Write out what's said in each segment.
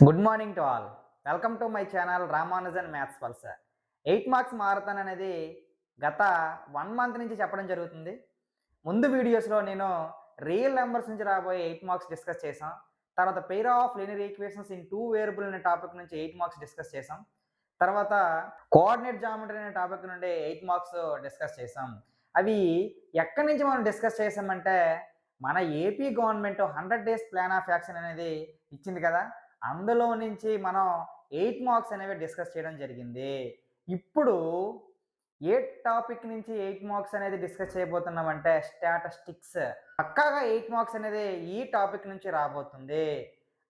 Good morning to all. Welcome to my channel Ramanujan maths pulse. 8 marks marathon అనేది గత 1 month నుంచి చెప్పడం జరుగుతుంది. ముందు వీడియోస్లో నేను రియల్ నెంబర్స్ నుంచి రాబోయే 8 మార్క్స్ డిస్కస్ చేసాం. తర్వాత pair of linear equations in 2 variable అనే టాపిక్ నుంచి 8 మార్క్స్ డిస్కస్ చేసాం. తర్వాత కోఆర్డినేట్ జామెట్రీ అనే టాపిక్ నుండి 8 మార్క్స్ డిస్కస్ చేసాం. అవి ఎక్కడి నుంచి మనం డిస్కస్ చేసామంటే మన AP government 100 days plan of action అనేది ఇచ్చింది కదా, అందులో నుంచి మనం 8 మార్క్స్ అనేవి డిస్కస్ చేయడం జరిగింది. ఇప్పుడు ఏ టాపిక్ నుంచి 8 మార్క్స్ అనేది డిస్కస్ చేయబోతున్నామంటే స్టాటిస్టిక్స్. పక్కాగా 8 మార్క్స్ అనేది ఈ టాపిక్ నుంచి రాబోతుంది.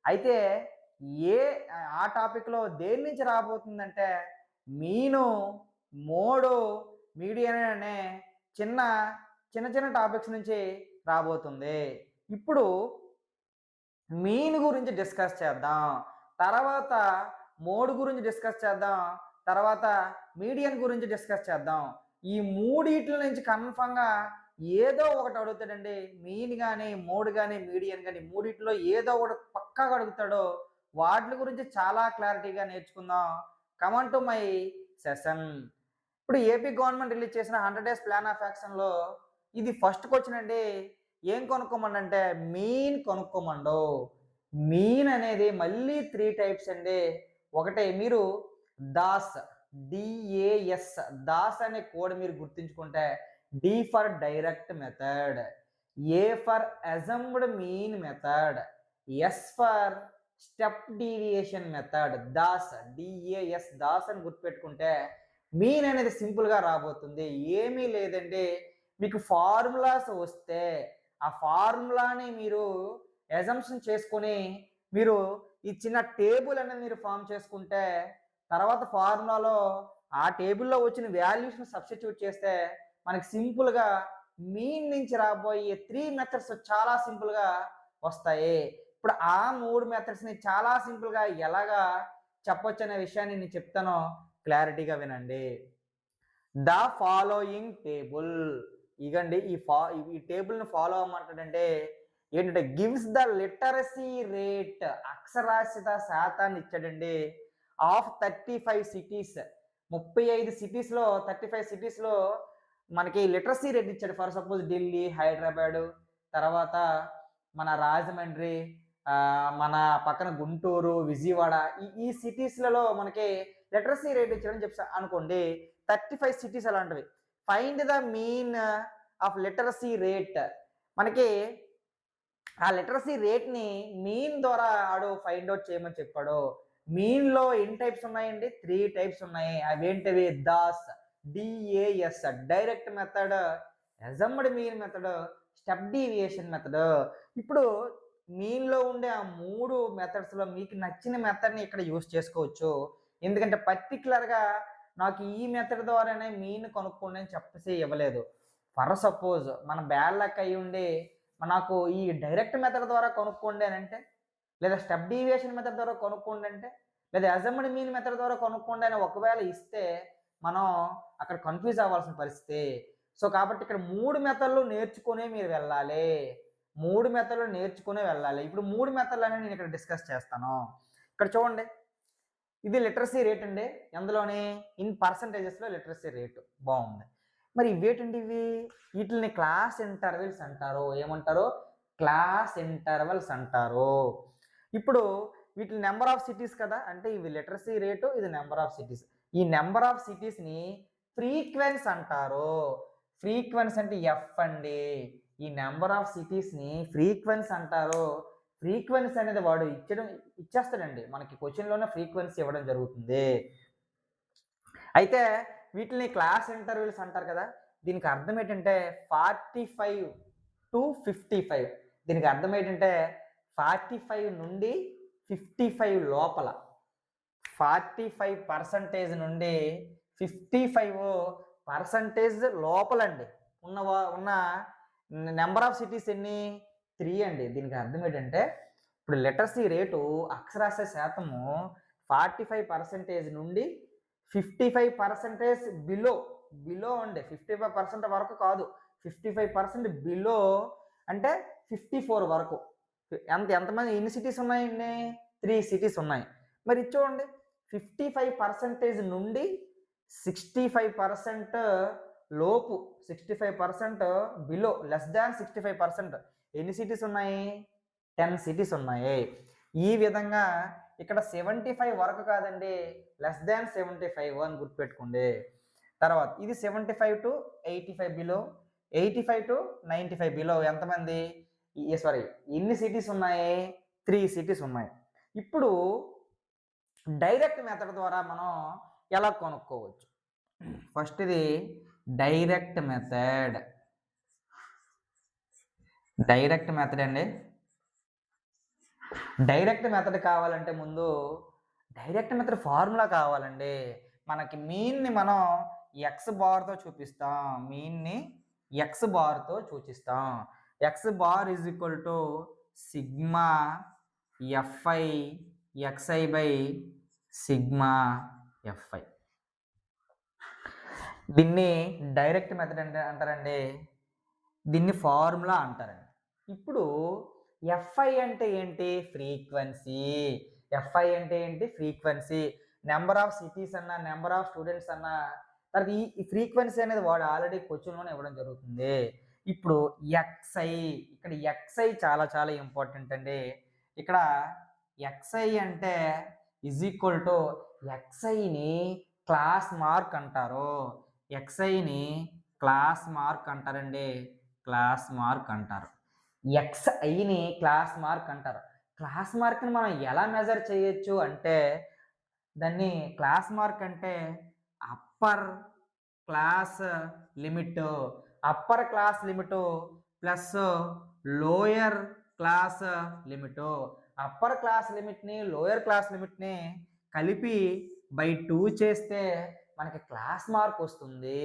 అయితే ఏ ఆ టాపిక్లో దేని నుంచి రాబోతుందంటే మీను, మోడు, మీడియన్ అనే చిన్న చిన్న చిన్న టాపిక్స్ నుంచి రాబోతుంది. ఇప్పుడు మీన్ గురించి డిస్కస్ చేద్దాం, తర్వాత మోడ్ గురించి డిస్కస్ చేద్దాం, తర్వాత మీడియన్ గురించి డిస్కస్ చేద్దాం. ఈ మూడిట్ల నుంచి కన్ఫర్మ్గా ఏదో ఒకటి అడుగుతాడండి. మీన్ కానీ, మోడ్ కానీ, మీడియన్ కానీ మూడిట్లో ఏదో ఒకటి పక్కాగా అడుగుతాడు. వాటి గురించి చాలా క్లారిటీగా నేర్చుకుందాం. Come on to my session. ఇప్పుడు ఏపీ గవర్నమెంట్ రిలీజ్ చేసిన 100 డేస్ ప్లాన్ ఆఫ్ యాక్షన్లో ఇది ఫస్ట్ క్వశ్చన్ అండి. ఏం కొనుక్కోమండి అంటే మీన్ కొనుక్కోమండు. మీన్ అనేది మళ్ళీ 3 టైప్స్ అండి. ఒకటే మీరు దాస్, డిఏఎస్, దాస్ అనే కోడ్ మీరు గుర్తుంచుకుంటే D for direct method, A for assumed mean method, S for step deviation method. DAS, D A S, DAS అని గుర్తుపెట్టుకుంటే మీన్ అనేది సింపుల్గా రాబోతుంది. ఏమీ లేదండి, మీకు ఫార్ములాస్ వస్తే ఆ ఫార్ములాని మీరు ఎజంప్షన్ చేసుకొని మీరు ఈ చిన్న టేబుల్ అనేది మీరు ఫామ్ చేసుకుంటే తర్వాత ఫార్ములాలో ఆ టేబుల్లో వచ్చిన వాల్యూస్ని సబ్స్టిట్యూట్ చేస్తే మనకి సింపుల్గా మీన్ నుంచి రాబోయే 3 మెథడ్స్ చాలా సింపుల్గా వస్తాయి. ఇప్పుడు ఆ 3 మెథడ్స్ని చాలా సింపుల్గా ఎలాగా చెప్పొచ్చు అనే విషయాన్ని నేను చెప్తాను, క్లారిటీగా వినండి. The following table. ఇగండి ఈ టేబుల్ని ఫాలో అవ్వమంటాడంటే ఏంటంటే గివ్స్ ద లిటరసీ రేట్, అక్షరాస్యత శాతాన్ని ఇచ్చాడండి, ఆఫ్ 35 సిటీస్. 35 సిటీస్లో 35 సిటీస్లో మనకి లిటరసీ రేట్ ఇచ్చాడు. ఫర్ సపోజ్ ఢిల్లీ, హైదరాబాదు, తర్వాత మన రాజమండ్రి, మన పక్కన గుంటూరు, విజయవాడ, ఈ సిటీస్లలో మనకి లిటరసీ రేట్ ఇచ్చాడని చెప్పి అనుకోండి. 35 సిటీస్ అలాంటివి. Find the mean of literacy rate. మనకి ఆ లిటరసీ రేట్ని మీన్ ద్వారా ఆడు ఫైండ్ అవుట్ చేయమని చెప్పాడు. మీన్లో ఎన్ని టైప్స్ ఉన్నాయండి? 3 టైప్స్ ఉన్నాయి. అవేంటివి? DAS, D A S, direct method, assumed mean method, step deviation method. ఇప్పుడు మీన్లో ఉండే ఆ 3 మెథడ్స్లో మీకు నచ్చిన మెథడ్ని ఇక్కడ యూస్ చేసుకోవచ్చు. ఎందుకంటే పర్టికులర్గా నాకు ఈ మెథడ్ ద్వారానే మీన్ కొనుక్కోండి అని చెప్పేసి ఇవ్వలేదు. ఫర్ సపోజ్ మన బ్యాడ్ లక్ అయ్యి ఉండి నాకు ఈ డైరెక్ట్ మెథడ్ ద్వారా కొనుక్కోండి అని అంటే, లేదా స్టెప్ డీవియేషన్ మెథడ్ ద్వారా కొనుక్కోండి అంటే, లేదా అజంబ్డ్ మీన్ మెథడ్ ద్వారా కొనుక్కోండి అని ఒకవేళ ఇస్తే మనం అక్కడ కన్ఫ్యూజ్ అవ్వాల్సిన పరిస్థితి. సో కాబట్టి ఇక్కడ 3 మెథడ్లు నేర్చుకునే మీరు వెళ్ళాలి. 3 మెథడ్లు నేర్చుకునే వెళ్ళాలి. ఇప్పుడు 3 మెథడ్లు అనేవి నేను ఇక్కడ డిస్కస్ చేస్తాను. ఇక్కడ చూడండి, ఇది లిటరసీ రేట్ అండి. ఎందులోని? ఇన్ పర్సంటేజెస్లో లిటరసీ రేటు. బాగుంది. మరి ఇవేటండి ఇవి? వీటిని క్లాస్ ఇంటర్వెల్స్ అంటారు. ఏమంటారు? క్లాస్ ఇంటర్వెల్స్ అంటారు. ఇప్పుడు వీటి నెంబర్ ఆఫ్ సిటీస్ కదా, అంటే ఇవి లిటరసీ రేటు, ఇది నెంబర్ ఆఫ్ సిటీస్. ఈ నెంబర్ ఆఫ్ సిటీస్ని ఫ్రీక్వెన్స్ అంటారు. ఫ్రీక్వెన్స్ అంటే ఎఫ్ అండి. ఈ నెంబర్ ఆఫ్ సిటీస్ని ఫ్రీక్వెన్స్ అంటారు. ఫ్రీక్వెన్సీ అనేది వాడు ఇచ్చేస్తాడండి. మనకి క్వశ్చన్లోనే ఫ్రీక్వెన్సీ ఇవ్వడం జరుగుతుంది. అయితే వీటిని క్లాస్ ఇంటర్వెల్స్ అంటారు కదా. దీనికి అర్థం ఏంటంటే 45 to 55. దీనికి అర్థం ఏంటంటే 45 నుండి 55 లోపల, 45% నుండి 55% లోపలండి ఉన్న నెంబర్ ఆఫ్ సిటీస్ ఎన్ని? 3 అండి. దీనికి అర్థం ఏంటంటే ఇప్పుడు లిటరసీ రేటు అక్షరాస్యత శాతము 45% నుండి 55% బిలో అండి. 55% వరకు కాదు, 55% బిలో అంటే 54 వరకు. ఎంతమంది ఎన్ని సిటీస్ ఉన్నాయండి? 3 సిటీస్ ఉన్నాయి. మరి ఇది చూడండి 55% నుండి 65% లోపు, 65% బిలో, లెస్ దాన్ 65% ఎన్ని సిటీస్ ఉన్నాయి? 10 సిటీస్ ఉన్నాయి. ఈ విధంగా ఇక్కడ 75 వరకు కాదండి, లెస్ దాన్ 75 అని గుర్తుపెట్టుకోండి. తర్వాత ఇది 75 టు 85 బిలో, 85 టు 95 బిలో ఎంతమంది? సారీ, ఎన్ని సిటీస్ ఉన్నాయి? 3 సిటీస్ ఉన్నాయి. ఇప్పుడు డైరెక్ట్ మెథడ్ ద్వారా మనం ఎలా కనుక్కోవచ్చు? ఫస్ట్ ఇది డైరెక్ట్ మెథడ్. డైరెక్ట్ మెథడ్ అండి. డైరెక్ట్ మెథడ్ కావాలంటే ముందు డైరెక్ట్ మెథడ్ ఫార్ములా కావాలండి. మనకి మీన్ని మనం ఎక్స్ బార్తో చూపిస్తాం. మీన్ని ఎక్స్ బార్తో సూచిస్తాం. X bar is equal to sigma F I X I by sigma F I. దీన్ని డైరెక్ట్ మెథడ్ అంటే అంటారండి, దీన్ని ఫార్ములా అంటారండి. ఇప్పుడు ఎఫ్ఐ అంటే ఏంటి? ఫ్రీక్వెన్సీ. ఎఫ్ఐ అంటే ఏంటి? ఫ్రీక్వెన్సీ. నెంబర్ ఆఫ్ సిటీస్ అన్నా, నెంబర్ ఆఫ్ స్టూడెంట్స్ అన్నా, తర్వాత ఈ ఫ్రీక్వెన్సీ అనేది వాడు ఆల్రెడీ క్వశ్చన్లోనే ఇవ్వడం జరుగుతుంది. ఇప్పుడు ఎక్స్ఐ, ఇక్కడ ఎక్స్ఐ చాలా చాలా ఇంపార్టెంట్ అండి. ఇక్కడ ఎక్స్ఐ అంటే ఈజ్ ఈక్వల్ టు, ఎక్స్ఐని క్లాస్ మార్క్ అంటారు. ఎక్స్ఐని క్లాస్ మార్క్ అంటారండి. క్లాస్ మార్క్ అంటారు. ఎక్స్ఐని క్లాస్ మార్క్ అంటారు. క్లాస్ మార్క్ని మనం ఎలా మెజర్ చేయొచ్చు అంటే, దాన్ని క్లాస్ మార్క్ అంటే upper class limit, upper class limit plus lower class limit. Upper class లిమిట్ని లోయర్ క్లాస్ లిమిట్ని కలిపి బై 2 చేస్తే మనకి క్లాస్ మార్క్ వస్తుంది.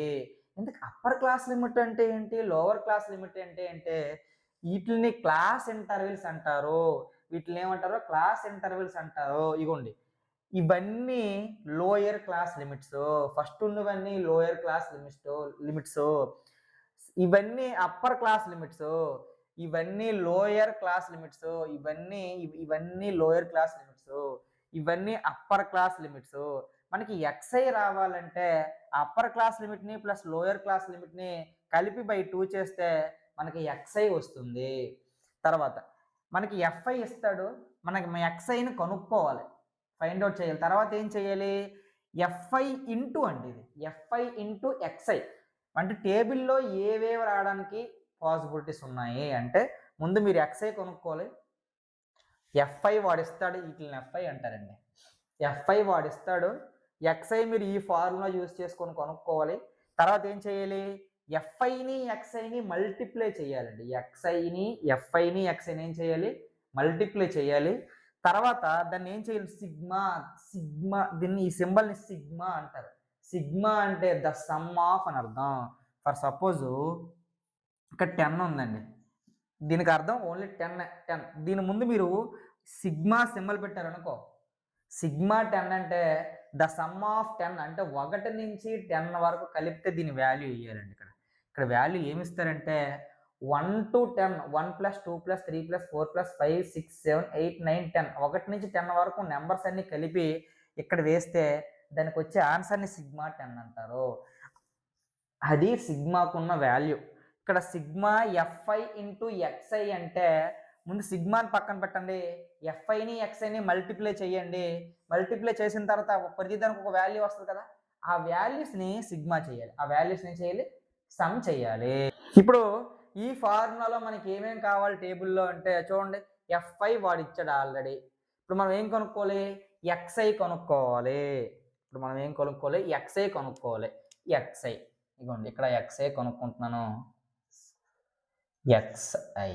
ఎందుకు అప్పర్ క్లాస్ లిమిట్ అంటే ఏంటి, లోవర్ క్లాస్ లిమిట్ అంటే వీటిని క్లాస్ ఇంటర్వెల్స్ అంటారు. వీటిని ఏమంటారు? క్లాస్ ఇంటర్వెల్స్ అంటారు. ఇగోండి, ఇవన్నీ లోయర్ క్లాస్ లిమిట్స్. ఫస్ట్ ఉన్నవన్నీ లోయర్ క్లాస్ లిమిట్స్. ఇవన్నీ అప్పర్ క్లాస్ లిమిట్స్. ఇవన్నీ లోయర్ క్లాస్ లిమిట్స్. ఇవన్నీ లోయర్ క్లాస్ లిమిట్స్. ఇవన్నీ అప్పర్ క్లాస్ లిమిట్స్. మనకి ఎక్స్ఐ రావాలంటే అప్పర్ క్లాస్ లిమిట్ని ప్లస్ లోయర్ క్లాస్ లిమిట్ని కలిపి బై 2 చేస్తే మనకి ఎక్స్ఐ వస్తుంది. తర్వాత మనకి ఎఫ్ఐ ఇస్తాడు, మనకి ఎక్స్ఐని కనుక్కోవాలి, ఫైండ్ అవుట్ చేయాలి. తర్వాత ఏం చేయాలి? ఎఫ్ఐ ఇంటూ అండి, ఇది ఎఫ్ఐ ఇంటూ ఎక్స్ఐ అంటే టేబుల్లో ఏవేవి రావడానికి పాసిబిలిటీస్ ఉన్నాయి అంటే ముందు మీరు ఎక్స్ఐ కొనుక్కోవాలి. ఎఫ్ఐ వాడిస్తాడు, వీటిని ఎఫ్ఐ అంటారండి. ఎఫ్ఐ వాడిస్తాడు, ఎక్స్ఐ మీరు ఈ ఫార్ములా యూజ్ చేసుకొని కొనుక్కోవాలి. తర్వాత ఏం చేయాలి? ఎఫ్ఐని ఎక్స్ఐని మల్టిప్లై చేయాలండి. ఎఫ్ఐని ఎక్స్ఐని ఏం చేయాలి? మల్టిప్లై చేయాలి. తర్వాత దాన్ని ఏం చేయాలి? సిగ్మా దీన్ని, ఈ సింబల్ని సిగ్మా అంటారు. సిగ్మా అంటే ద సమ్ ఆఫ్ అని అర్థం. ఫర్ సపోజ్ ఇక్కడ 10 ఉందండి, దీనికి అర్థం ఓన్లీ 10. దీని ముందు మీరు సిగ్మా సింబల్ పెట్టారనుకో, సిగ్మా 10 అంటే ద సమ్ ఆఫ్ 10 అంటే 1 నుంచి 10 వరకు కలిపితే దీని వాల్యూ ఇవ్వాలండి. ఇక్కడ వాల్యూ ఏమిస్తారంటే 1 to 10, 1 + 2 + 3 + 4 + 5 6 7 8 9 10, 1 నుంచి 10 వరకు నెంబర్స్ అన్ని కలిపి ఇక్కడ వేస్తే దానికి వచ్చే ఆన్సర్ని సిగ్మా 10 అంటారు. అది సిగ్మాకున్న వాల్యూ. ఇక్కడ సిగ్మా ఎఫ్ఐ ఇంటూ ఎక్స్ఐ అంటే ముందు సిగ్మాని పక్కన పెట్టండి, ఎఫ్ఐని ఎక్స్ఐని మల్టిప్లై చేయండి. మల్టిప్లై చేసిన తర్వాత ప్రతిదానికి ఒక వాల్యూ వస్తుంది కదా, ఆ వాల్యూస్ని సిగ్మా చేయాలి. ఆ వాల్యూస్ని ఏం చేయాలి? సమ్ చేయాలి. ఇప్పుడు ఈ ఫార్ములాలో మనకి ఏమేం కావాలి టేబుల్లో అంటే చూడండి, ఎఫ్ఐ వాడు ఇచ్చాడు ఆల్రెడీ. ఇప్పుడు మనం ఏం కనుక్కోవాలి? ఎక్స్ఐ కనుక్కోవాలి. ఎక్స్ఐ కనుక్కోవాలి. ఎక్స్ఐ ఇగోండి, ఇక్కడ ఎక్స్ఐ కనుక్కుంటున్నాను. ఎక్స్ఐ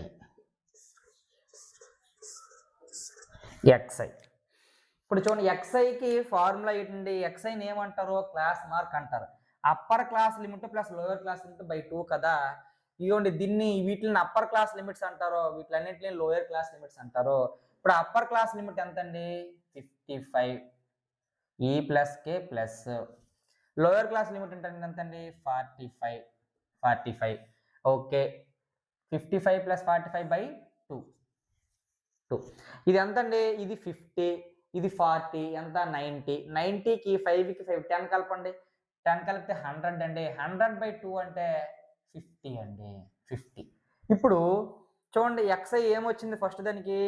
ఇప్పుడు చూడండి, ఎక్స్ఐకి ఫార్ములా ఏంటండి? ఎక్స్ఐని ఏమంటారు? క్లాస్ మార్క్ అంటారు. Upper class limit plus lower class limit by 2 కదా. ఇవ్వండి, వీటిని అప్పర్ క్లాస్ లిమిట్స్ అంటారు, వీటిలన్నింటినీ లోయర్ క్లాస్ లిమిట్స్ అంటారు. ఇప్పుడు అప్పర్ క్లాస్ లిమిట్ ఎంత అండి? 55 ఈ ప్లస్ కే ప్లస్. లోయర్ క్లాస్ లిమిట్ ఎంత అండి? 45. Okay, 55 + 45 by 2. 2. ఇది ఎంత అండి? ఇది 50, ఇది 40, ఎంత 90. 90కి 5కి 5 10 కలపండి. 10 కలిపితే 100 అండి. 100/2 అంటే 50 అండి. 50. ఇప్పుడు చూడండి xi ఏమొచ్చింది ఫస్ట్ దానికి?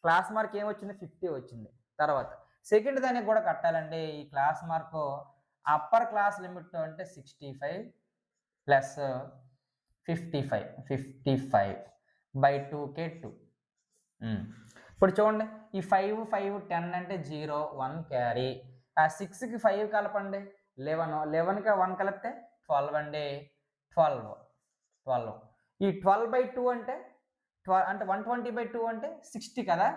క్లాస్ మార్క్ ఏమొచ్చింది? 50 వచ్చింది. తర్వాత సెకండ్ దానికి కూడా కట్టాలండి. ఈ class mark upper class limit అంటే 65 ప్లస్ 55/2కే 2. ఇప్పుడు చూడండి ఈ 5 5 10 అంటే 0 1 క్యారీ. ఆ 6కి 5 కలపండి 11, 11కి 1 కలిపితే 12 అండి. 12. ఈ 12/2 అంటే 120/2 అంటే 60 కదా.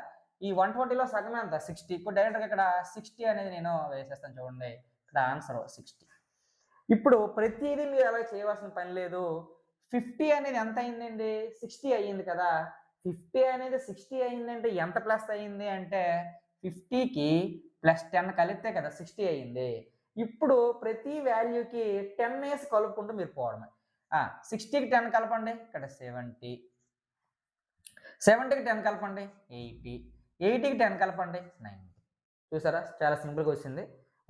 ఈ 120లో సగం ఎంత? 60. ఇప్పుడు డైరెక్ట్గా ఇక్కడ 60 అనేది నేను వేసేస్తాను చూడండి. ఇక్కడ ఆన్సర్ 60. ఇప్పుడు ప్రతిదీ మీరు అలా చేయవలసిన పని లేదు. 50 అనేది ఎంత అయిందండి? 60 అయ్యింది కదా. 50 అనేది 60 అయిందంటే ఎంత ప్లస్ అయింది అంటే 50కి ప్లస్ 10 కలిపితే కదా 60 అయింది. ఇప్పుడు ప్రతి వాల్యూకి 10 వేసి కలుపుకుంటూ మీరు పోవడమే. 60కి 10 కలపండి, ఇక్కడ 70. 70కి 10 కలపండి 80. 80కి 10 కలపండి 90. చూసారా చాలా సింపుల్గా వచ్చింది.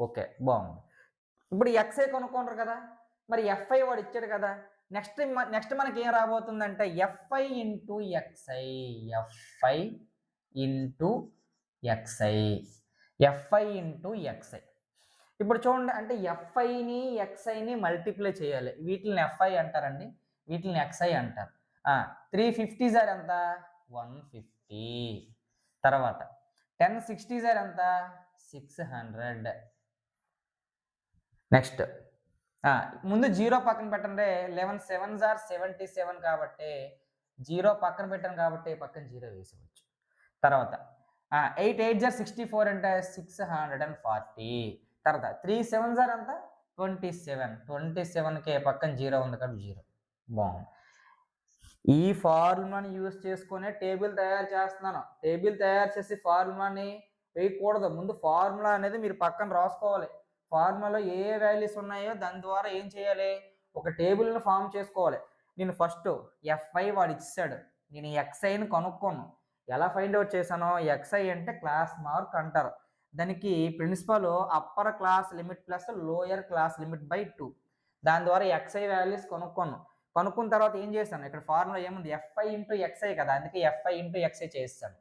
ఓకే, బాగుంది. ఇప్పుడు xi కొనుక్కుంటారు కదా, మరి fi వాడు ఇచ్చాడు కదా. నెక్స్ట్ మనకి ఏం రాబోతుందంటే fi into xi. fi into xi. ఇప్పుడు చూడండి, అంటే fiని xiని మల్టిప్లై చేయాలి. వీటిని fi అంటారండి, వీటిని xi అంటారు. 350 సార్ ఎంత? 150. తర్వాత 1060 సార్ ఎంత? 600. నెక్స్ట్ ముందు 0 పక్కన పెట్టండి. 11 7s are 77 కాబట్టి 0 పక్కన పెట్టాను కాబట్టి పక్కన 0 వేసేవచ్చు. తర్వాత 8 8s are 64 అంటే 640. తర్వాత 3 7s are అంతా 27. 27కి పక్కన 0 ఉంది కాబట్టి 0. బాగుంది. ఈ ఫార్ములాని యూజ్ చేసుకునే టేబుల్ తయారు చేస్తున్నాను. టేబుల్ తయారు చేసి ఫార్ములాని వేయకూడదు. ముందు ఫార్ములా అనేది మీరు పక్కన రాసుకోవాలి. ఫార్ములాలో ఏ వాల్యూస్ ఉన్నాయో దాని ద్వారా ఏం చేయాలి? ఒక టేబుల్ని ఫామ్ చేసుకోవాలి. నేను ఫస్ట్ fi వాడు ఇచ్చాడు, నేను xiని కనుక్కోను. ఎలా ఫైండ్ అవుట్ చేశానో, xi అంటే క్లాస్ మార్క్ అంటారు. దానికి principle upper class limit plus lower class limit by 2. దాని ద్వారా xi వాల్యూస్ కనుక్కున్న తర్వాత ఏం చేశాను? ఇక్కడ ఫార్ములా ఏముంది? fi ఇంటూ xi కదా, అందుకే fi ఇంటూ xi చేస్తాను.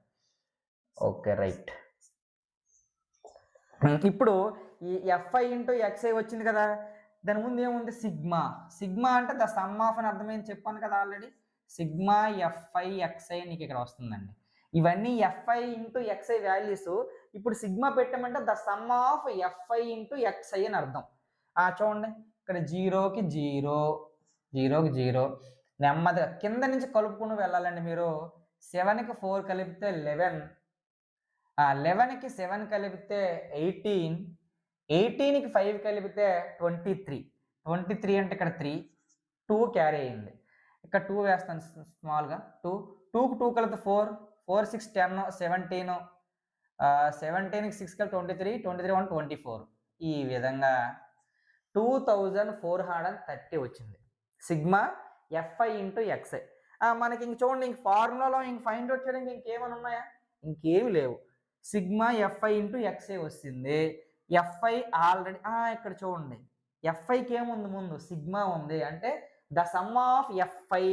Okay, right. ఇప్పుడు ఈ fi ఇంటూ xi వచ్చింది కదా, దాని ముందు ఏముంది? సిగ్మా. సిగ్మా అంటే ద సమ్ ఆఫ్ అని అర్థమైంది చెప్పాను కదా ఆల్రెడీ. సిగ్మా fi xi నీకు ఇక్కడ వస్తుందండి. ఇవన్నీ fi ఇంటూ xi వాల్యూస్. ఇప్పుడు సిగ్మా పెట్టామంటే the sum of fi into xi అని అర్థం. చూడండి, ఇక్కడ 0కి 0, 0కి 0. నెమ్మదిగా కింద నుంచి కలుపుకుని వెళ్ళాలండి మీరు. 7కి 4 కలిపితే 11. 11కి 7 కలిపితే 18. 18కి 5 కలిపితే 23. 23 అంటే ఇక్కడ 3, 2 క్యారీ అయింది. ఇక్కడ 2 వేస్తాను స్మాల్గా. 2కి 2 కలిపితే 4, 4 6 10, 17. 17కి 6 కలిపి 23, 23 1 24. ఈ విధంగా 2430 వచ్చింది సిగ్మా fi ఇంటూ xi. మనకి ఇంక చూడండి, ఇంక ఫార్ములాలో ఇంక ఫైండ్ అవుట్ చేయడానికి ఇంకేమైనా ఉన్నాయా? ఇంకేమి లేవు. సిగ్మా fi ఇంటూ xi వస్తుంది. fi ఆల్రెడీ ఇక్కడ చూడండి, fiకి ఏముంది? ముందు సిగ్మా ఉంది. అంటే ద సమ్ ఆఫ్ fi.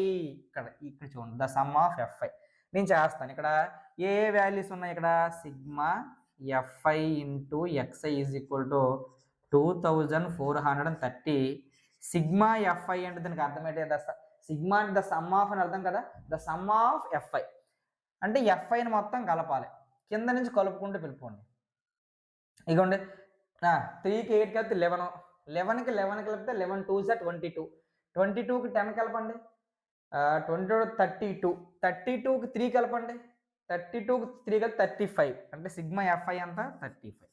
ఇక్కడ చూడండి, ద సమ్ ఆఫ్ fi. నేను చేస్తాను. ఇక్కడ ఏ వాల్యూస్ ఉన్నాయి? ఇక్కడ sigma fi into xi is equal to 2430. Sigma fi అంటే దానికి అర్థం ఏంటి? సిగ్మా అంటే ద సమ్ ఆఫ్ అని అర్థం కదా. ద సమ్ ఆఫ్ fi అంటే fiని మొత్తం కలపాలి. కింద నుంచి కలుపుకుంటూ వెళ్ళిపోండి. ఇగోండి, 3కి 8 కలిపితే 11. 11కి 11 కలిపితే 11 2s are 22. 22కి 10 కలపండి. 22 32. 32కి 3 కలపండి. 32కి 3 కలిపి 35. అంటే సిగ్మా fi అంత 35.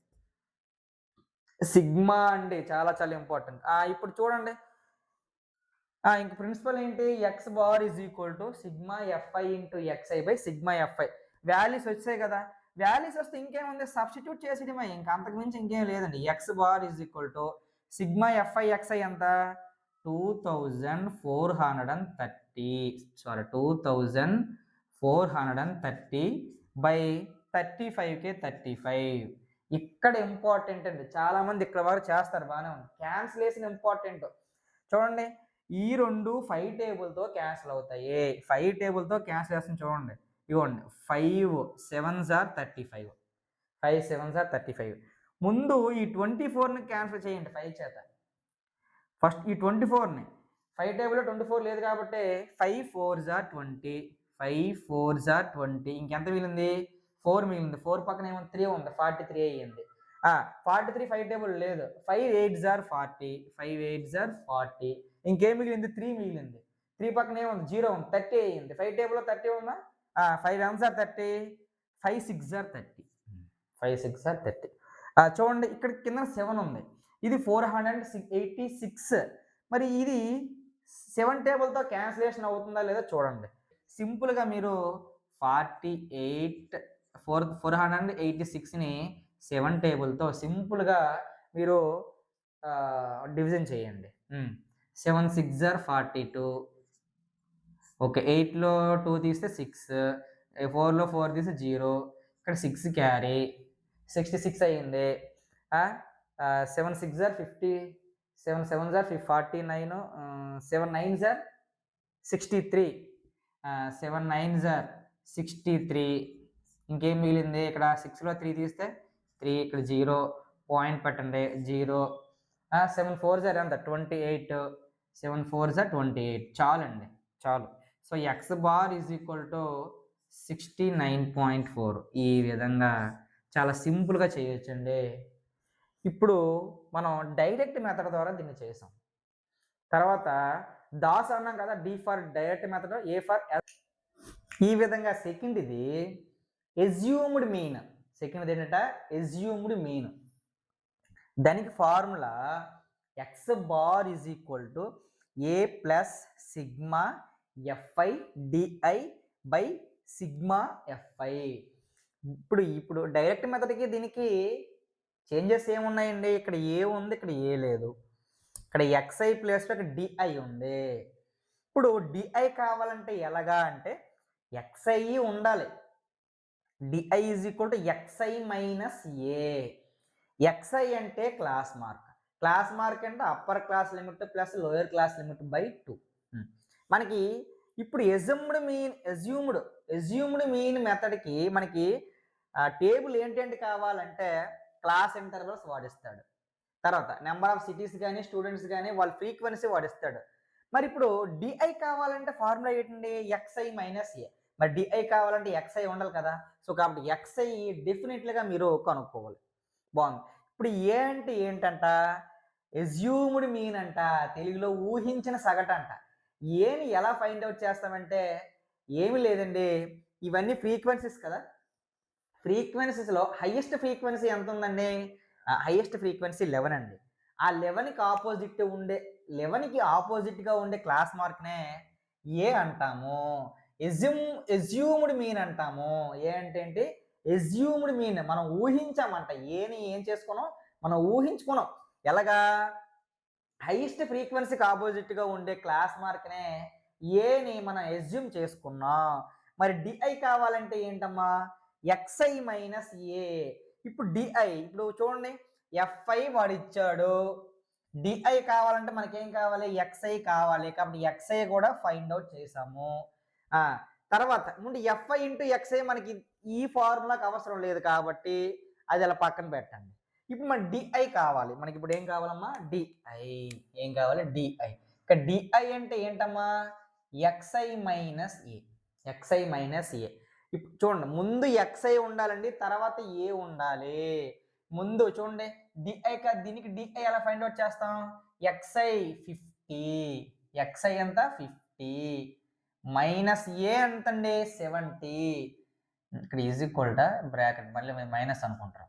సిగ్మా అండి చాలా చాలా ఇంపార్టెంట్. ఇప్పుడు చూడండి, ఇంక ప్రిన్సిపల్ ఏంటి? x bar is equal to sigma fi into xi by sigma fi. Values వచ్చాయి కదా, వాల్యూస్ వస్తే ఇంకేముంది? సబ్స్టిట్యూట్ చేసేయడమే, ఇంకా అంతకు మించి ఇంకేం లేదండి. x bar is equal to sigma fi xi ఎంత? 2430. 2430 బై 35కి 35. ఇక్కడ ఇంపార్టెంట్ అండి, చాలామంది ఇక్కడ వరకు చేస్తారు బాగానే ఉంది, క్యాన్సిలేషన్ ఇంపార్టెంట్. చూడండి, ఈ రెండు 5 టేబుల్తో క్యాన్సిల్ అవుతాయి. 5 టేబుల్తో క్యాన్సిలేషన్ చూడండి, ఇవ్వండి 5 7s are 35, 5 7s are 35. ముందు ఈ 24ని క్యాన్సిల్ చేయండి 5 చేత. ఫస్ట్ ఈ 24ని 5 టేబుల్లో 24 లేదు కాబట్టి 5 4s are 20, 5 4s are 20. ఇంకెంత మిగిలింది? 4 మిగిలింది. 4 పక్కన ఏమో 3 ఉంది, 43 అయ్యింది. 43 5 టేబుల్ లేదు. 5 8s are 40, 5 8s are 40. ఇంకేం మిగిలింది? 3 మిగిలింది. 3 పక్కన ఏముంది? 0 ఉంది, 30 అయ్యింది. 5 టేబుల్లో 30 ఉందా? 5 1s are 30, 5 6s are 30, 5 6s are 30. చూడండి, ఇక్కడ కింద 7 ఉంది, ఇది 486. మరి ఇది 7 టేబుల్తో క్యాన్సిలేషన్ అవుతుందా లేదా చూడండి. సింపుల్గా మీరు 486ని 7 టేబుల్తో సింపుల్గా మీరు డివిజన్ చేయండి. 7 6s are 42. ఓకే, 8లో 2 తీస్తే 6, 4లో 4 తీస్తే 0, ఇక్కడ 6 క్యారీ, 66 అయ్యింది. 7 6s are 50, 7 7s are 49, 7 9s are 63, 7 9s are 63. ఇంకేం మిగిలింది? ఇక్కడ 6లో 3 తీస్తే 3, ఇక్కడ 0, పాయింట్ పెట్టండి 0. 7 4s are ఎంత? 28, 7 4s are 28. చాలండి, చాలు. So X bar is equal to 69.4. ఈ విధంగా చాలా సింపుల్గా చేయొచ్చండి. ఇప్పుడు మనం డైరెక్ట్ మెథడ్ ద్వారా దీన్ని చేసాం. తర్వాత దాస్ అన్నాం కదా, D for direct method, A for ఈ విధంగా. సెకండ్ ఇది ఎస్యూమ్డ్ మీన్. సెకండ్ ఏంటంట? Assumed mean. దానికి formula X bar is equal to A plus sigma F I D I by sigma F I. ఇప్పుడు డైరెక్ట్ మెథడ్కి దీనికి చేంజెస్ ఏమున్నాయండి? ఇక్కడ ఏ ఉంది, ఇక్కడ ఏ లేదు. ఇక్కడ ఎక్స్ఐ ప్లేస్లో ఇక్కడ డిఐ ఉంది. ఇప్పుడు డిఐ కావాలంటే ఎలాగా అంటే ఎక్స్ఐ ఉండాలి. DI is equal to X I minus A. Xi అంటే క్లాస్ మార్క్. క్లాస్ మార్క్ అంటే upper class limit plus lower class limit by 2. మనకి ఇప్పుడు ఎజ్యూమ్డ్ మీన్ మెథడ్కి మనకి టేబుల్ ఏంటంటే కావాలంటే క్లాస్ ఇంటర్వల్స్ వాడిస్తాడు. తర్వాత నెంబర్ ఆఫ్ సిటీస్ కానీ స్టూడెంట్స్ కానీ వాళ్ళ ఫ్రీక్వెన్సీ వాడిస్తాడు. మరి ఇప్పుడు డిఐ కావాలంటే ఫార్ములా ఏంటండి? ఎక్స్ఐ మైనస్ ఏ. మరి డిఐ కావాలంటే ఎక్స్ఐ ఉండాలి కదా. సో కాబట్టి ఎక్స్ఐ డెఫినెట్లీగా మీరు కనుక్కోవాలి. బాగుంది. ఇప్పుడు ఏ అంటే ఏంటంట? ఎజ్యూమ్డ్ మీన్ అంట, తెలుగులో ఊహించిన సగటు అంట. ఏని ఎలా ఫైండ్ అవుట్ చేస్తామంటే ఏమి లేదండి, ఇవన్నీ ఫ్రీక్వెన్సీస్ కదా. ఫ్రీక్వెన్సీస్లో హైయెస్ట్ ఫ్రీక్వెన్సీ ఎంత ఉందండి? హైయెస్ట్ ఫ్రీక్వెన్సీ 11 అండి. ఆ 11కి ఆపోజిట్గా ఉండే క్లాస్ మార్క్నే ఏ అంటాము. ఎజ్యూమ్డ్ మీన్ అంటాము. ఏ అంటే ఏంటి? Assumed mean. మనం ఊహించామంట. ఏని ఏం చేసుకున్నాం? మనం ఊహించుకున్నాం. ఎలాగా? హైయెస్ట్ ఫ్రీక్వెన్సీకి ఆపోజిట్గా ఉండే క్లాస్ మార్క్నే ఏని మనం ఎజ్యూమ్ చేసుకున్నాం. మరి డిఐ కావాలంటే ఏంటమ్మా? ఎక్స్ఐ మైనస్ ఏ. ఇప్పుడు డిఐ, ఇప్పుడు చూడండి, ఎఫ్ఐ వాడు ఇచ్చాడు, డిఐ కావాలంటే మనకేం కావాలి? ఎక్స్ఐ కావాలి. కాబట్టి ఎక్స్ఐ కూడా ఫైండ్ అవుట్ చేసాము. తర్వాత ముందు ఎఫ్ఐ ఇంటూ ఎక్స్ఐ మనకి ఈ ఫార్ములాకి అవసరం లేదు కాబట్టి అది అలా పక్కన పెట్టండి. ఇప్పుడు మన డిఐ కావాలి. మనకి ఇప్పుడు ఏం కావాలమ్మా? డిఐ. ఏం కావాలి? డిఐ. ఇక డిఐ అంటే ఏంటమ్మా? ఎక్స్ఐ మైనస్ ఏ. ఎక్స్ఐ మైనస్ ఏ. ఇప్పుడు చూడండి, ముందు ఎక్స్ఐ ఉండాలండి, తర్వాత ఏ ఉండాలి. ముందు చూడండి, డిఐ దీనికి డిఐ ఎలా ఫైండ్ అవుట్ చేస్తాం? ఎక్స్ఐ 50. ఎక్స్ఐ ఎంత? 50 మైనస్ ఏ ఎంతండి? 70. ఇక్కడ ఈజ్ ఈక్వల్ టు బ్రాకెట్ మళ్ళీ మైనస్ అనుకుంటాం.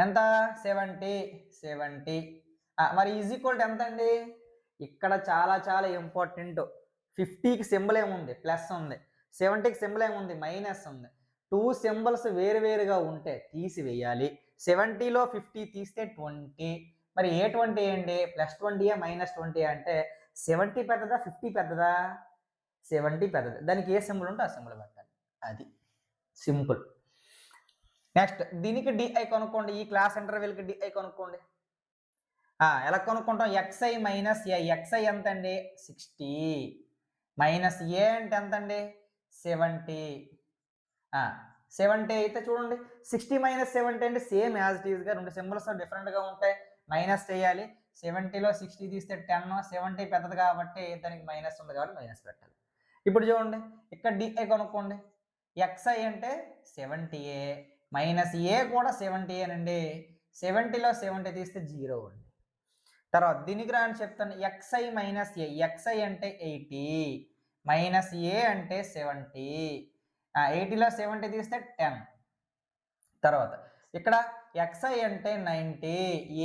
ఎంత? 70. మరి ఈజ్ ఈక్వల్ టు ఎంత అండి? ఇక్కడ చాలా చాలా ఇంపార్టెంట్. 50కి సింబల్ ఏముంది? ప్లస్ ఉంది. 70కి సింబల్ ఏముంది? మైనస్ ఉంది. 2 సింబల్స్ వేరువేరుగా ఉంటే తీసివేయాలి. 70లో 50 తీస్తే 20. మరి ఏ 20 అండి? ప్లస్ 20 మైనస్ 20 అంటే 70 పెద్దదా 50 పెద్దదా? 70 పెద్దది. దానికి ఏ సింబల్ ఉంటే ఆ సింబల్ పెట్టాలి. అది సింపుల్. నెక్స్ట్ దీనికి డిఐ కనుక్కోండి. ఈ క్లాస్ ఇంటర్వెల్కి డిఐ కనుక్కోండి. ఎలా కనుక్కుంటాం? ఎక్స్ఐ మైనస్ ఏ. ఎక్స్ఐ ఎంత అండి? 60 మైనస్ ఏ అంటే ఎంత అండి? 70. 70 అయితే చూడండి 60 మైనస్ 70 అంటే సేమ్ యాజ్ ఇట్ ఈస్గా రెండు సింబల్స్ డిఫరెంట్గా ఉంటాయి. మైనస్ చేయాలి. 70లో 60 తీస్తే 10. 70 పెద్దది కాబట్టి దానికి మైనస్ ఉంది కాబట్టి మైనస్ పెట్టాలి. ఇప్పుడు చూడండి ఇక్కడ డిఐ కనుక్కోండి. ఎక్స్ఐ అంటే 70ఏ మైనస్ ఏ కూడా 70 అండి. 70లో 70 తీస్తే 0 అండి. తర్వాత దీనికి రాని చెప్తాను. ఎక్స్ఐ మైనస్ ఏ. ఎక్స్ఐ అంటే 80 మైనస్ ఏ అంటే 70. 80లో 70 తీస్తే 10. తర్వాత ఇక్కడ ఎక్స్ఐ అంటే 90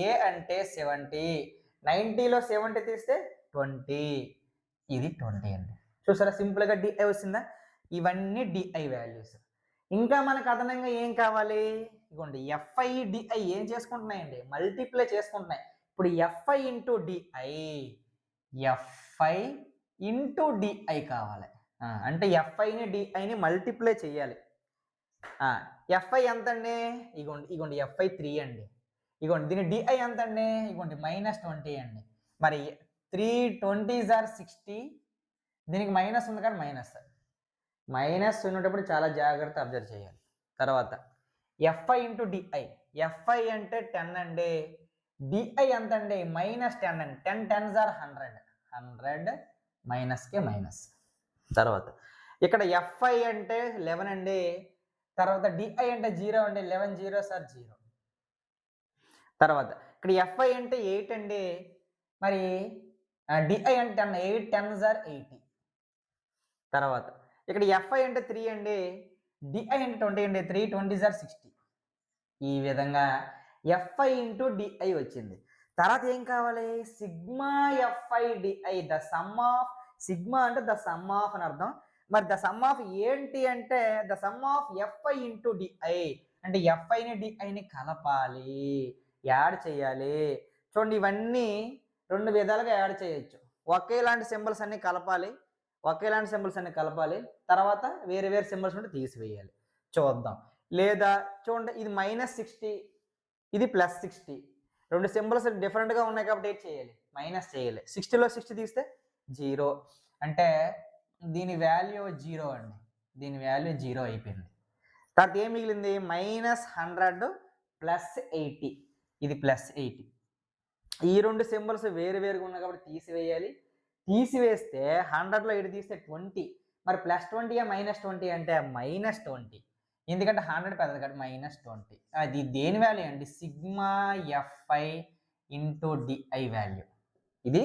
ఏ అంటే 70 90లో 70 తీస్తే 20. ఇది 20 అండి. చూసారా సింపుల్గా డిఐ వచ్చిందా? ఇవన్నీ డిఐ వాల్యూస్. ఇంకా మనకు అదనంగా ఏం కావాలి? ఇదిగోండి ఎఫ్ఐ డిఐ ఏం చేసుకుంటున్నాయండి? మల్టిప్లై చేసుకుంటున్నాయి. ఇప్పుడు F I into D I, F I into D I కావాలి. అంటే ఎఫ్ఐని డిఐని మల్టిప్లై చేయాలి. ఎఫ్ఐ ఎంత అండి? ఇగోండి ఎఫ్ఐ 3 అండి. ఇగోండి దీని డిఐ ఎంత అండి? ఇగోండి -20 అండి. మరి 3 20s are 60. దీనికి మైనస్ ఉంది కానీ మైనస్ ఉన్నప్పుడు చాలా జాగ్రత్త అబ్జర్వ్ చేయాలి. తర్వాత ఎఫ్ఐ ఇంటూ డిఐ. ఎఫ్ఐ అంటే 10 అండి. డిఐ ఎంత అండి? -10 అండి. 10 10s are 100. 100 మైనస్కే మైనస్. తర్వాత ఇక్కడ ఎఫ్ఐ అంటే 11 అండి. తర్వాత డిఐ అంటే 0 అండి. 11 0s are 0. తర్వాత ఇక్కడ ఎఫ్ఐ అంటే 8 అండి. మరి డిఐ అంటే 10. 8 10s are 80. తర్వాత ఇక్కడ ఎఫ్ఐ అంటే 3 అండి. డిఐ అంటే 20 అండి. 3 20s are 60. ఈ విధంగా ఎఫ్ఐ ఇంటూ డిఐ వచ్చింది. తర్వాత ఏం కావాలి? Sigma F I D I. The sum of sigma అంటే ద సమ్ ఆఫ్ అని అర్థం. మరి ద సమ్ ఆఫ్ ఏంటి అంటే the sum of F I into D I అంటే ఎఫ్ఐని డిఐని కలపాలి, యాడ్ చేయాలి. చూడండి ఇవన్నీ రెండు విధాలుగా యాడ్ చేయొచ్చు. ఒకేలాంటి సింబల్స్ అన్ని కలపాలి, తర్వాత వేరే వేరే సింబల్స్ ఉంటే తీసివేయాలి. చూద్దాం. లేదా చూడండి ఇది -60 ఇది +60. రెండు సింబల్స్ డిఫరెంట్గా ఉన్నాయి కాబట్టి ఏం చేయాలి? మైనస్ చేయాలి. 60లో 60 తీస్తే 0 అంటే దీని వాల్యూ 0 అండి. దీని వాల్యూ 0 అయిపోయింది. తర్వాత ఏం మిగిలింది? -100 +80. ఇది +80. ఈ రెండు సింబల్స్ వేరువేరుగా ఉన్నాయి కాబట్టి తీసివేయాలి. తీసివేస్తే 100లో 8 తీస్తే 20. మరి +20 -20 అంటే -20. ఎందుకంటే 100 పెద్దది కాబట్టి -20. అది దేని వాల్యూ అండి? Sigma f i into D I value. ఇది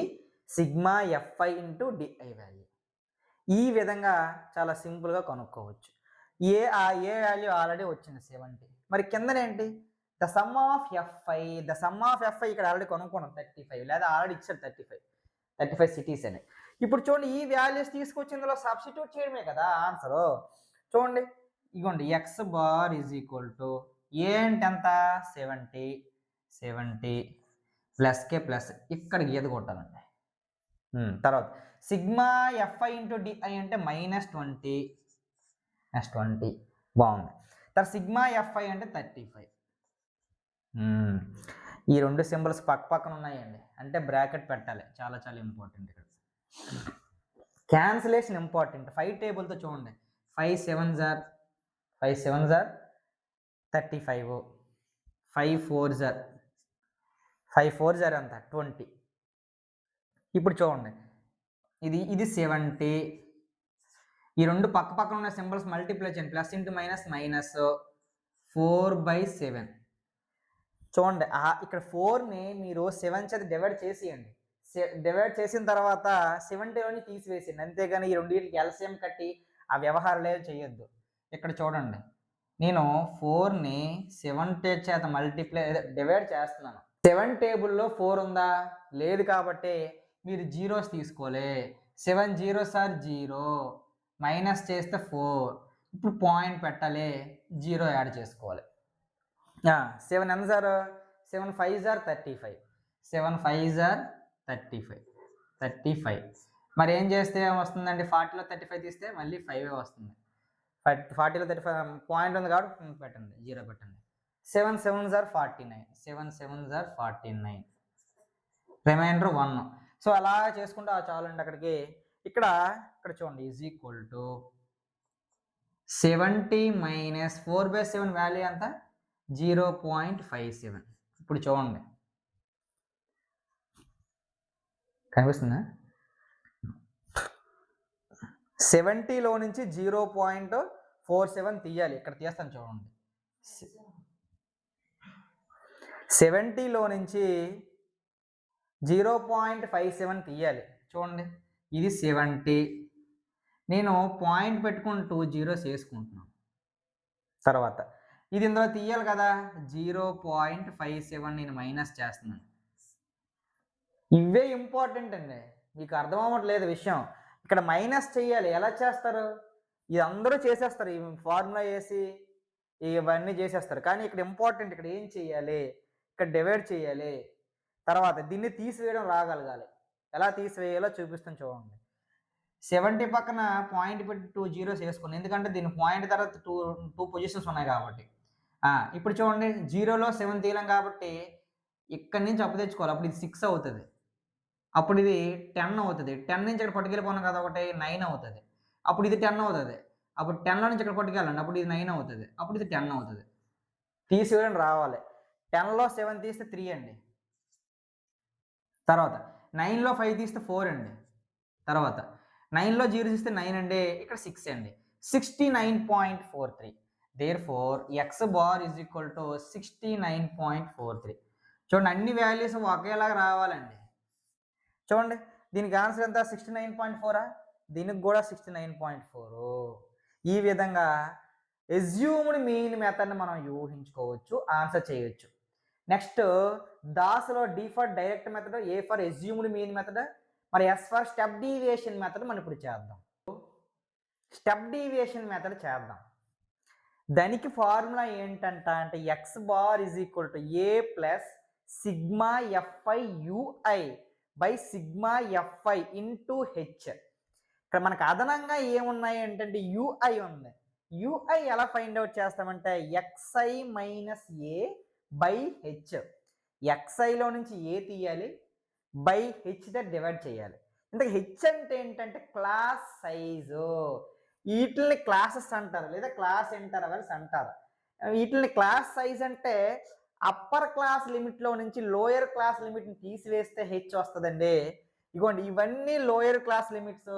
sigma f i into D I value. ఈ విధంగా చాలా సింపుల్గా కనుక్కోవచ్చు. ఏ వాల్యూ ఆల్రెడీ వచ్చింది 70. మరి కిందనేంటి? The sum of f i. The sum of f i ఇక్కడ ఆల్రెడీ కనుక్కున్నాం 35, లేదా ఆల్రెడీ ఇచ్చారు 35 సిటీస్ అని. ఇప్పుడు చూడండి ఈ వాల్యూస్ తీసుకొచ్చి ఇందులో సబ్స్టిట్యూట్ చేయడమే కదా ఆన్సరు. చూడండి ఇగోండి x bar is equal to a అంటే ఎంత? 70 ప్లస్కే ప్లస్ ఇక్కడ గీత కొట్టాలండి. తర్వాత సిగ్మా ఎఫ్ఐ ఇంటూ డిఐ అంటే -20 బాగుంది. తర్వాత సిగ్మా ఎఫ్ఐ అంటే 35. ఈ రెండు సింబల్స్ పక్కన ఉన్నాయండి అంటే బ్రాకెట్ పెట్టాలి. చాలా చాలా ఇంపార్టెంట్. ఇక్కడ క్యాన్సిలేషన్ ఇంపార్టెంట్. 5 టేబుల్తో చూడండి. 5 7s are 35. 5 4s are అంత 20. ఇప్పుడు చూడండి ఇది 70. ఈ రెండు పక్కన ఉన్న సింబల్స్ మల్టిప్లై చేయండి. Plus into minus -4/7. చూడండి ఇక్కడ 4ని మీరు 7 చేత డివైడ్ చేసేయండి. డివైడ్ చేసిన తర్వాత 70లోని తీసివేసేయండి. అంతేగాని ఈ రెండింటికి ఎల్సిఎం కట్టి ఆ వ్యవహారాలు చేయొద్దు. ఇక్కడ చూడండి నేను 4ని 7 చేత డివైడ్ చేస్తున్నాను. 7 టేబుల్లో 4 ఉందా? లేదు కాబట్టి మీరు జీరోస్ తీసుకోలే. 7 0s are 0 మైనస్ చేస్తే 4. ఇప్పుడు పాయింట్ పెట్టాలి, 0 యాడ్ చేసుకోవాలి. 7 5s are 35. 7 5s are 35. మరి ఏం చేస్తే వస్తుందండి? 40లో 35 తీస్తే మళ్ళీ 5 వస్తుంది. 40లో 35 పాయింట్ ఉంది కాబట్టి పెట్టండి, 0 పెట్టండి. 7 7s are 49, 7 7s are 49, reminder 1. So అలా చేసుకుంటే చాలండి అక్కడికి. ఇక్కడ చూడండి is equal to 70 minus 4/7 value ఎంత? 0.57. ఇప్పుడు చూడండి కనిపిస్తుందా? 70లో నుంచి 0.47 తీయాలి. ఇక్కడ తీస్తాను చూడండి. 70లో నుంచి 0.57 తీయాలి. చూడండి ఇది 70, నేను పాయింట్ పెట్టుకుని 2 zeros వేసుకుంటున్నాను. తర్వాత ఇది ఇందులో తీయాలి కదా, 0.57 నేను మైనస్ చేస్తున్నాను. ఇవే ఇంపార్టెంట్ అండి, మీకు అర్థం అవ్వట్లేదు విషయం. ఇక్కడ మైనస్ చేయాలి. ఎలా చేస్తారు? ఇది అందరూ చేసేస్తారు, ఈ ఫార్ములా వేసి ఇవన్నీ చేసేస్తారు. కానీ ఇక్కడ ఇంపార్టెంట్, ఇక్కడ ఏం చేయాలి, ఇక్కడ డివైడ్ చేయాలి. తర్వాత దీన్ని తీసివేయడం రాగలగాలి. ఎలా తీసివేయాలో చూపిస్తాను చూడండి. 70 పక్కన పాయింట్ పెట్టి 2 zeros వేసుకోండి, ఎందుకంటే దీని పాయింట్ తర్వాత టూ పొజిషన్స్ ఉన్నాయి కాబట్టి. ఇప్పుడు చూడండి 0లో 7 తీయలేం కాబట్టి ఇక్కడి నుంచి అప్పు తెచ్చుకోవాలి. అప్పుడు ఇది 6 అవుతుంది, అప్పుడు ఇది 10 అవుతుంది. 10 నుంచి ఇక్కడ పట్టుకెళ్ళిపోయినాం కదా, ఒకటి 9 అవుతుంది. అప్పుడు ఇది 10 అవుతుంది. అప్పుడు 10లో నుంచి ఇక్కడ పట్టుకెళ్ళండి, అప్పుడు ఇది 9 అవుతుంది. అప్పుడు ఇది 10 అవుతుంది. తీసివేయడం రావాలి. 10లో 7 తీస్తే 3 అండి. తర్వాత 9లో 5 తీస్తే 4 అండి. తర్వాత 9లో 0 తీస్తే 9 అండి. ఇక్కడ 6 అండి. 69.43. therefore x bar is equal to 69.43. చూడండి అన్ని వాల్యూస్ ఒకేలాగా రావాలండి. చూడండి దీనికి ఆన్సర్ ఎంత? 69.4. దీనికి కూడా 69.4. ఈ విధంగా ఎస్యూమ్డ్ మీన్ మెథడ్ని మనం ఊహించుకోవచ్చు, ఆన్సర్ చేయొచ్చు. నెక్స్ట్ దాస్లో d for direct method, A for assumed mean method, మరి s for step deviation method మనం ఇప్పుడు చేద్దాం. స్టెప్ డీవియేషన్ మెథడ్ చేద్దాం. దానికి ఫార్ములా ఏంటంట అంటే x bar is equal to A plus sigma f i u i by sigma f i into h. ఇక్కడ మనకు అదనంగా ఏమున్నాయి అంటే యుఐ ఉంది. యుఐ ఎలా ఫైండ్ అవుట్ చేస్తామంటే x i minus A by h. ఎక్స్ఐలో నుంచి ఏ తీయాలి, బై హెచ్ డివైడ్ చేయాలి. ఇంతకు హెచ్ అంటే ఏంటంటే క్లాస్ సైజు. వీటిని క్లాసెస్ అంటారు, లేదా క్లాస్ ఇంటర్వెల్స్ అంటారు. వీటిని క్లాస్ సైజ్ అంటే అప్పర్ క్లాస్ లిమిట్లో నుంచి లోయర్ క్లాస్ లిమిట్ని తీసివేస్తే హెచ్ వస్తుందండి. ఇగోండి ఇవన్నీ లోయర్ క్లాస్ లిమిట్స్,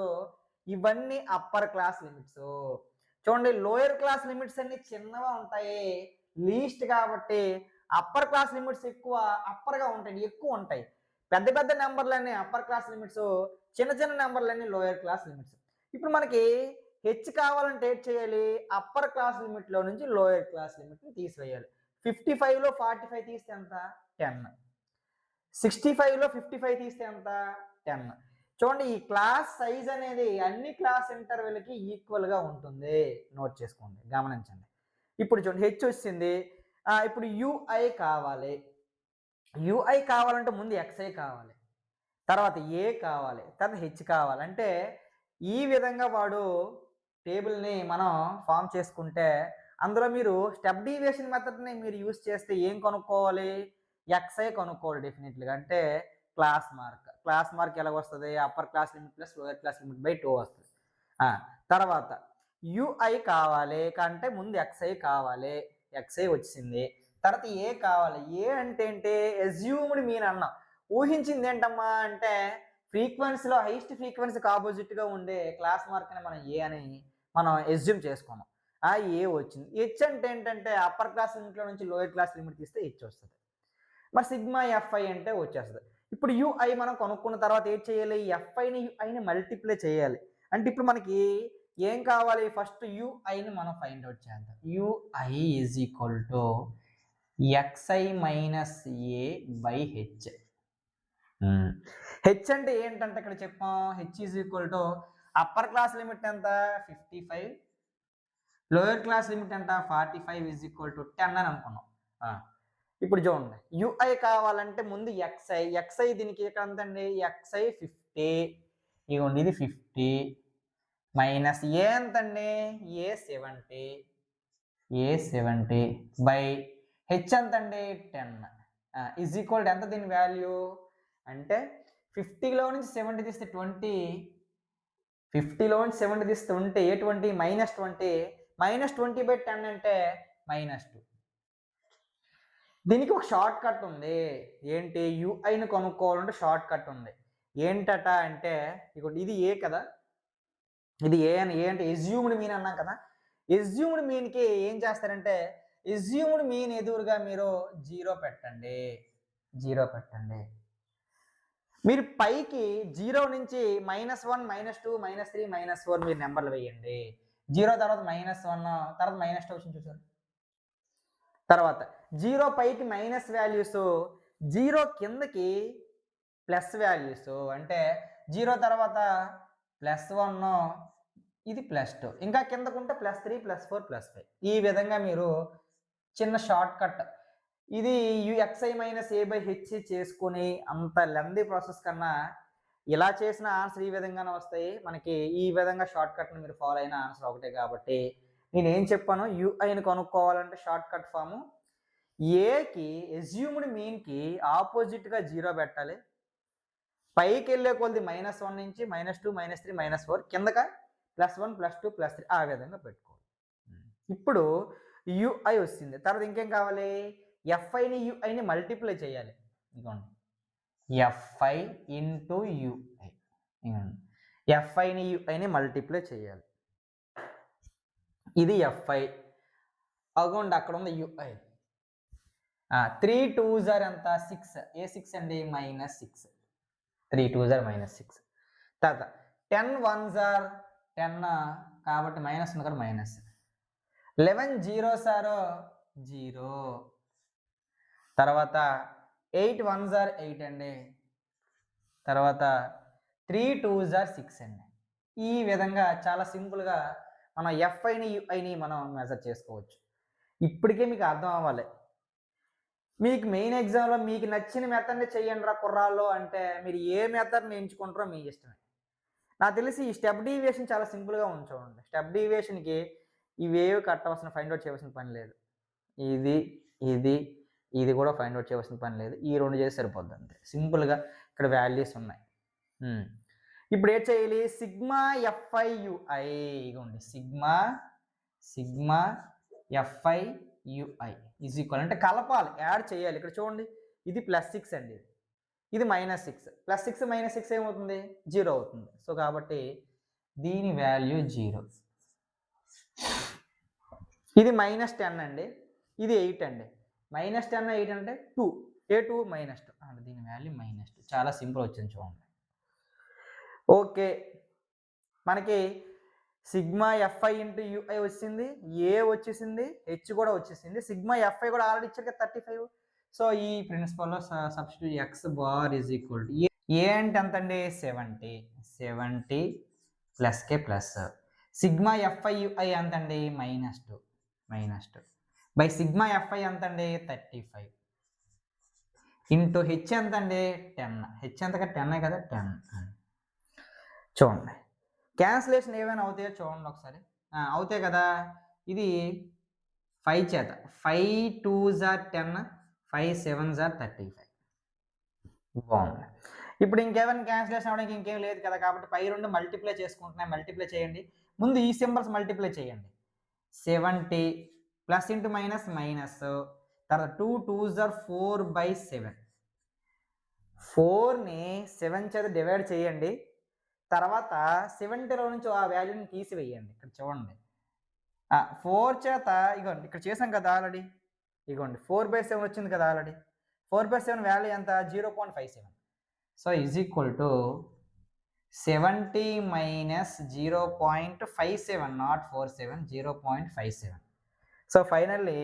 ఇవన్నీ అప్పర్ క్లాస్ లిమిట్స్. చూడండి లోయర్ క్లాస్ లిమిట్స్ అన్ని చిన్నగా ఉంటాయి, లీస్ట్ కాబట్టి అప్పర్ క్లాస్ లిమిట్స్ ఎక్కువ అప్పర్గా ఉంటాయి, ఎక్కువ ఉంటాయి. పెద్ద పెద్ద నెంబర్లన్నీ అప్పర్ క్లాస్ లిమిట్స్, చిన్న చిన్న నెంబర్లన్నీ లోయర్ క్లాస్ లిమిట్స్. ఇప్పుడు మనకి హెచ్ కావాలంటే ఏం చేయాలి, అప్పర్ క్లాస్ లిమిట్లో నుంచి లోయర్ క్లాస్ లిమిట్ని తీసివేయాలి. 55లో 45 తీస్తే ఎంత? 10. 65లో 55 తీస్తే ఎంత? 10. చూడండి ఈ క్లాస్ సైజ్ అనేది అన్ని క్లాస్ ఇంటర్వెల్కి ఈక్వల్గా ఉంటుంది, నోట్ చేసుకోండి, గమనించండి. ఇప్పుడు చూడండి హెచ్ వచ్చింది. ఇప్పుడు యుఐ కావాలి. యుఐ కావాలంటే ముందు ఎక్స్ఐ కావాలి, తర్వాత ఏ కావాలి, తర్వాత హెచ్ కావాలంటే ఈ విధంగా వాడు టేబుల్ని మనం ఫామ్ చేసుకుంటే అందులో మీరు స్టెప్ డీవియేషన్ మెథడ్ని మీరు యూస్ చేస్తే ఏం కనుక్కోవాలి? ఎక్స్ఐ కనుక్కోవాలి డెఫినెట్లీగా. అంటే క్లాస్ మార్క్ ఎలా వస్తుంది? Upper class limit plus lower class limit by 2 వస్తుంది. తర్వాత యుఐ కావాలి అంటే ముందు ఎక్స్ఐ కావాలి, ఎక్స్ఐ వచ్చింది. తర్వాత ఏ కావాలి. ఏ అంటే ఏంటి? ఎస్యూమ్డ్ మీన్ అన్నాం. ఊహించింది ఏంటమ్మా అంటే ఫ్రీక్వెన్సీలో హైయెస్ట్ ఫ్రీక్వెన్సీకి ఆపోజిట్గా ఉండే క్లాస్ మార్క్ని మనం ఏ అని మనం ఎస్యూమ్ చేసుకున్నాం. ఏ వచ్చింది. హెచ్ అంటే ఏంటంటే అప్పర్ క్లాస్ లిమిట్లో నుంచి లోయర్ క్లాస్ లిమిట్ తీస్తే హెచ్ వస్తుంది. మరి సిగ్మా ఎఫ్ఐ అంటే వచ్చేస్తుంది. ఇప్పుడు యుఐ మనం కనుక్కున్న తర్వాత ఏం చేయాలి? ఎఫ్ఐని యుఐని మల్టిప్లై చేయాలి. అంటే ఇప్పుడు మనకి ఏం కావాలి? ఫస్ట్ యుఐని మనం ఫైండ్ అవుట్ చేద్దాం. U I is equal to X I minus A by H. H అంటే ఏంటంటే ఇక్కడ చెప్పాం, H is equal to upper class limit ఎంత? 55, లోయర్ క్లాస్ లిమిట్ ఎంత? 45 ఈజ్ ఈక్వల్ టు 10 అని అనుకున్నాం. ఇప్పుడు చూడండి యుఐ కావాలంటే ముందు ఎక్స్ఐ దీనికి ఇక్కడ ఎంతండి? ఎక్స్ఐ 50, ఇవ్వండి ఇది 50, మైనస్ ఏ ఎంతండి, ఏ 70 బై హెచ్ ఎంతండి 10 ఈజ్ ఈక్వల్ ఎంత దీని వాల్యూ అంటే 50లో నుంచి 70 తీస్తే 20, 50లో నుంచి 70 తీస్తే ఉంటే ఏ 20 -20, -20/10 అంటే -2. దీనికి ఒక షార్ట్ కట్ ఉంది. ఏంటి, యూఐని కనుక్కోవాలంటే షార్ట్ కట్ ఉంది. ఏంటట అంటే ఇది ఏ కదా, ఇది ఏ అంటే ఎస్యూమ్డ్ మీన్ అన్నాం కదా. ఎస్యూమ్డ్ మీన్కి ఏం చేస్తారంటే ఎస్యూమ్డ్ మీన్ ఎదురుగా మీరు 0 పెట్టండి. మీరు పైకి 0 నుంచి -1, -2, -3, -4 మీరు నెంబర్లు వేయండి. 0 తర్వాత -1 తర్వాత -2 వచ్చింది చూసారు. తర్వాత 0 పైకి మైనస్ వాల్యూస్, 0 కిందకి ప్లస్ వాల్యూస్. అంటే 0 తర్వాత +1, ఇది +2, ఇంకా కిందకుంటే +3, +4, +5. ఈ విధంగా మీరు చిన్న షార్ట్ కట్, ఇది xi - a/h చేసుకుని అంత లెందీ ప్రాసెస్ కన్నా ఇలా చేసిన ఆన్సర్ ఈ విధంగానే వస్తాయి మనకి. ఈ విధంగా షార్ట్ కట్ని మీరు ఫాలో అయిన ఆన్సర్ ఒకటే. కాబట్టి నేను ఏం చెప్పాను, యూఐని కనుక్కోవాలంటే షార్ట్ కట్ ఫాము ఏకి ఎస్యూమ్డ్ మీన్కి ఆపోజిట్గా 0 పెట్టాలి. పైకి వెళ్ళే కొద్ది -1 నుంచి -2, -3, -4, కిందక +1, +2, +3 ఆ విధంగా పెట్టుకోవాలి. ఇప్పుడు యూఐ వచ్చింది. తర్వాత ఇంకేం కావాలి, ఎఫ్ఐని యూఐని మల్టిప్లై చేయాలి. ఇదిగోండి ఎఫ్ఐ ఇంటూ యూఐ, ఎఫ్ఐని యూఐని మల్టిప్లై చేయాలి. ఇది ఎఫ్ఐ, అగోండి అక్కడ ఉంది యూఐ. 3 2s ఎంత 6, ఏ 6 అండి -6, 3 2s -6. తర్వాత 10 1s 10 కాబట్టి మైనస్ ఉంది కదా మైనస్. 11 0s 0. తర్వాత 8 1s 8 అండి. తర్వాత 3 2s 6 అండి. ఈ విధంగా చాలా సింపుల్గా మనం ఎఫ్ఐని యూఐని మనం మెజర్ చేసుకోవచ్చు. ఇప్పటికే మీకు అర్థం అవ్వాలి. మీకు మెయిన్ ఎగ్జామ్లో మీకు నచ్చిన మెథడ్ని చెయ్యండి రా కుర్రాళ్ళు అంటే మీరు ఏ మెథడ్ని ఎంచుకుంటారో మీ ఇష్టమే. నాకు తెలిసి ఈ స్టెప్ డీవియేషన్ చాలా సింపుల్గా ఉంచండి. స్టెప్ డీవియేషన్కి ఇవేవి కట్టవలసిన ఫైండ్ అవుట్ చేయవలసిన పని లేదు. ఇది కూడా ఫైండ్ అవుట్ చేయవలసిన పని లేదు. ఈ 2 చేసి సరిపోద్ది అంతే. సింపుల్గా ఇక్కడ వాల్యూస్ ఉన్నాయి. ఇప్పుడు ఏం చేయాలి, సిగ్మా ఎఫ్ఐ యుఐ, ఇగోండి sigma f i U I is equal అంటే కలపాలి, యాడ్ చేయాలి. ఇక్కడ చూడండి ఇది +6 అండి, ఇది -6, +6 -6 ఏమవుతుంది 0 అవుతుంది. సో కాబట్టి దీని వాల్యూ 0. ఇది -10 అండి, ఇది 8 అండి. -10 8 అంటే 2, ఏ2 -2 అంటే దీని వాల్యూ -2. చాలా సింపుల్ వచ్చింది చూడండి. ఓకే, మనకి సిగ్మా ఎఫ్ఐ ఇంటూ యూఐ వచ్చింది, ఏ వచ్చేసింది, హెచ్ కూడా వచ్చేసింది. సిగ్మా ఎఫ్ఐ కూడా ఆల్రెడీ ఇచ్చారు కదా 35. సో ఈ ప్రిన్సిపల్లో substitute x bar is equal to a అంటే ఎంత అండి 70 ప్లస్కే ప్లస్. సిగ్మా ఎఫ్ఐ యుఐ ఎంత అండి -2 బై సిగ్మా ఎఫ్ఐ ఎంత అండి 35 ఇంటూ హెచ్ ఎంత అండి 10. హెచ్ ఎంతగా 10 కదా 10. చూడండి క్యాన్సిలేషన్ ఏమైనా అవుతాయో చూడండి ఒకసారి. అవుతాయి కదా. ఇది 5 చేత 5 2s 10, 5 7s 35. బాగుంది. ఇప్పుడు ఇంకేమైనా క్యాన్సిలేషన్ అవ్వడానికి ఇంకేం లేదు కదా, కాబట్టి పై 2 మల్టిప్లై చేసుకుంటున్నాయి. మల్టిప్లై చేయండి. ముందు ఈ సింబల్స్ మల్టిప్లై చేయండి. 70 ప్లస్ ఇంటూ మైనస్ మైనస్, తర్వాత 2 2s 4/7. 4ని 7 చేత డివైడ్ చేయండి. తర్వాత 70లో నుంచి ఆ వాల్యూని తీసివేయండి. ఇక్కడ చూడండి 4 చేత ఇగోండి ఇక్కడ చేసాం కదా ఆల్రెడీ. ఇగోండి 4/7 వచ్చింది కదా ఆల్రెడీ. 4/7 వాల్యూ ఎంత 0.57. So is equal to 70 - 0.57, not 47, 0.57. So finally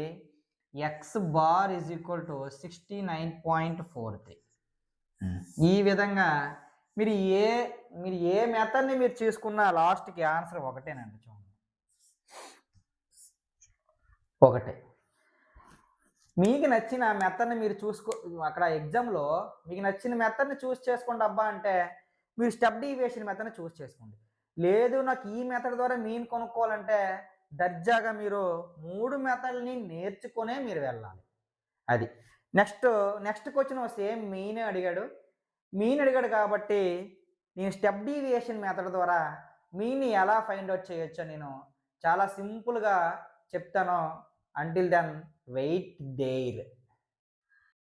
X bar is equal to 69.43. ఈ విధంగా మీరు ఏ మెథడ్ని మీరు చూసుకున్న లాస్ట్కి ఆన్సర్ ఒకటేనండి. చూడండి ఒకటే. మీకు నచ్చిన మెథడ్ని మీరు అక్కడ ఎగ్జామ్లో మీకు నచ్చిన మెథడ్ని చూస్ చేసుకోండి అబ్బా అంటే మీరు స్టెప్ డీవియేషన్ మెథడ్ని చూస్ చేసుకోండి. లేదు నాకు ఈ మెథడ్ ద్వారా మీన్ కొనుక్కోవాలంటే దర్జాగా మీరు 3 మెథడ్‌ని నేర్చుకునే మీరు వెళ్ళాలి. అది. నెక్స్ట్, నెక్స్ట్ క్వెషన్ సేమ్ మీనే అడిగాడు. మీన్ అడిగాడు కాబట్టి నేను స్టెప్ డీవియేషన్ మెథడ్ ద్వారా మీన్‌ని ఎలా ఫైండ్ ఔట్ చేయొచ్చో నేను చాలా సింపుల్‌గా చెప్తాను. Until then wait there.